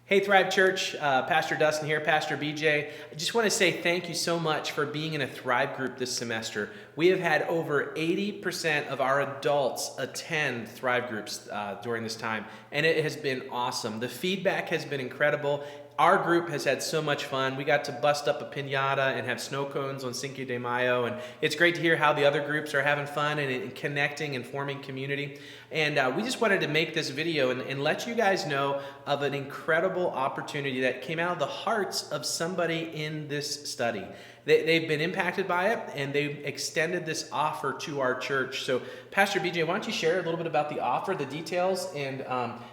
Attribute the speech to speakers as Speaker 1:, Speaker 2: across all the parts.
Speaker 1: Hey Thrive Church, Pastor Dustin here, Pastor BJ. I just want to say thank you so much for being in a Thrive group this semester. We have had over 80% of our adults attend Thrive groups during this time, and it has been awesome. The feedback has been incredible. Our group has had so much fun. We got to bust up a piñata and have snow cones on Cinco de Mayo, and it's great to hear how the other groups are having fun and connecting and forming community. And we just wanted to make this video and let you guys know of an incredible opportunity that came out of the hearts of somebody in this study. They've been impacted by it, and they've extended this offer to our church. So, Pastor BJ, why don't you share a little bit about the offer, the details, and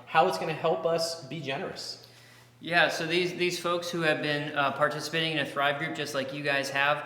Speaker 1: how it's going to help us be generous?
Speaker 2: Yeah, so these folks who have been participating in a Thrive group, just like you guys have,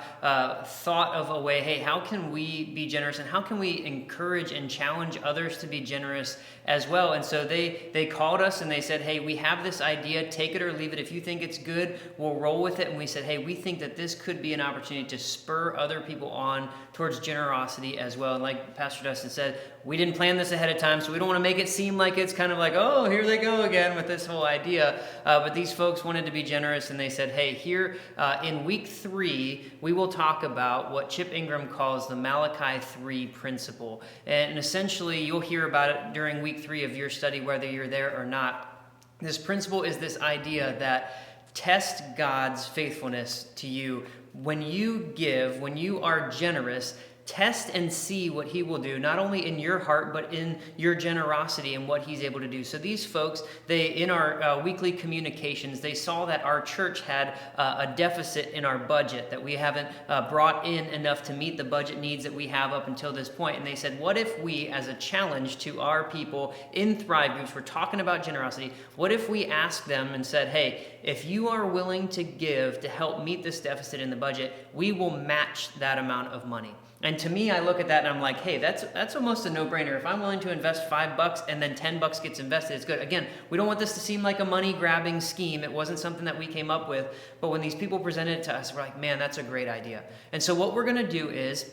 Speaker 2: thought of a way, hey, how can we be generous, and how can we encourage and challenge others to be generous as well? And so they called us and they said, hey, we have this idea, take it or leave it. If you think it's good, we'll roll with it. And we said, hey, we think that this could be an opportunity to spur other people on towards generosity as well. And like Pastor Dustin said, we didn't plan this ahead of time, so we don't want to make it seem like it's kind of like, oh, here they go again with this whole idea. But these folks wanted to be generous, and they said, hey, here in week 3, we will talk about what Chip Ingram calls the Malachi 3 principle. And essentially, you'll hear about it during week 3 of your study, whether you're there or not. This principle is this idea that test God's faithfulness to you. When you give, when you are generous, test and see what he will do, not only in your heart, but in your generosity and what he's able to do. So these folks, in our weekly communications, they saw that our church had a deficit in our budget, that we haven't brought in enough to meet the budget needs that we have up until this point. And they said, what if we, as a challenge to our people in Thrive groups, we're talking about generosity, what if we asked them and said, hey, if you are willing to give to help meet this deficit in the budget, we will match that amount of money. And to me, I look at that and I'm like, hey, that's almost a no-brainer. If I'm willing to invest $5 and then $10 gets invested, it's good. Again, we don't want this to seem like a money-grabbing scheme. It wasn't something that we came up with. But when these people presented it to us, we're like, man, that's a great idea. And so what we're going to do is,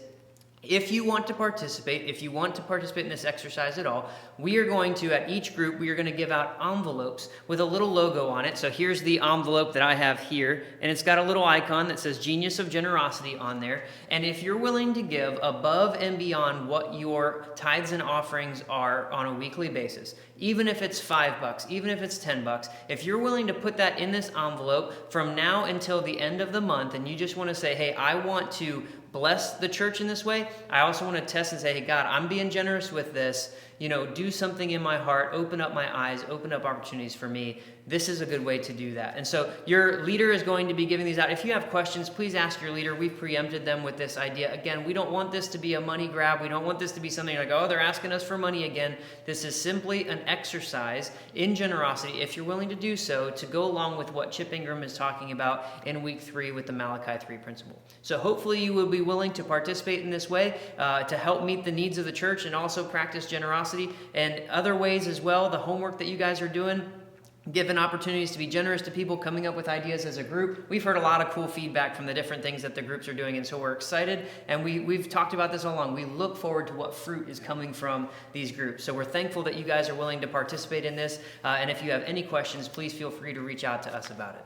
Speaker 2: if you want to participate in this exercise at all, we are going to, at each group, we are going to give out envelopes with a little logo on it. So here's the envelope that I have here, and it's got a little icon that says Genius of Generosity on there. And if you're willing to give above and beyond what your tithes and offerings are on a weekly basis, even if it's $5, even if it's $10, if you're willing to put that in this envelope from now until the end of the month, and you just want to say, hey, I want to bless the church in this way, I also want to test and say, hey, God, I'm being generous with this. Do something in my heart, open up my eyes, open up opportunities for me. This is a good way to do that. And so your leader is going to be giving these out. If you have questions, please ask your leader. We've preempted them with this idea. Again, we don't want this to be a money grab. We don't want this to be something like, oh, they're asking us for money again. This is simply an exercise in generosity, if you're willing to do so, to go along with what Chip Ingram is talking about in week 3 with the Malachi 3 principle. So hopefully you will be willing to participate in this way to help meet the needs of the church and also practice generosity. And other ways as well, the homework that you guys are doing, given opportunities to be generous to people, coming up with ideas as a group. We've heard a lot of cool feedback from the different things that the groups are doing, and so we're excited, and we've talked about this all along. We look forward to what fruit is coming from these groups. So we're thankful that you guys are willing to participate in this, and if you have any questions, please feel free to reach out to us about it.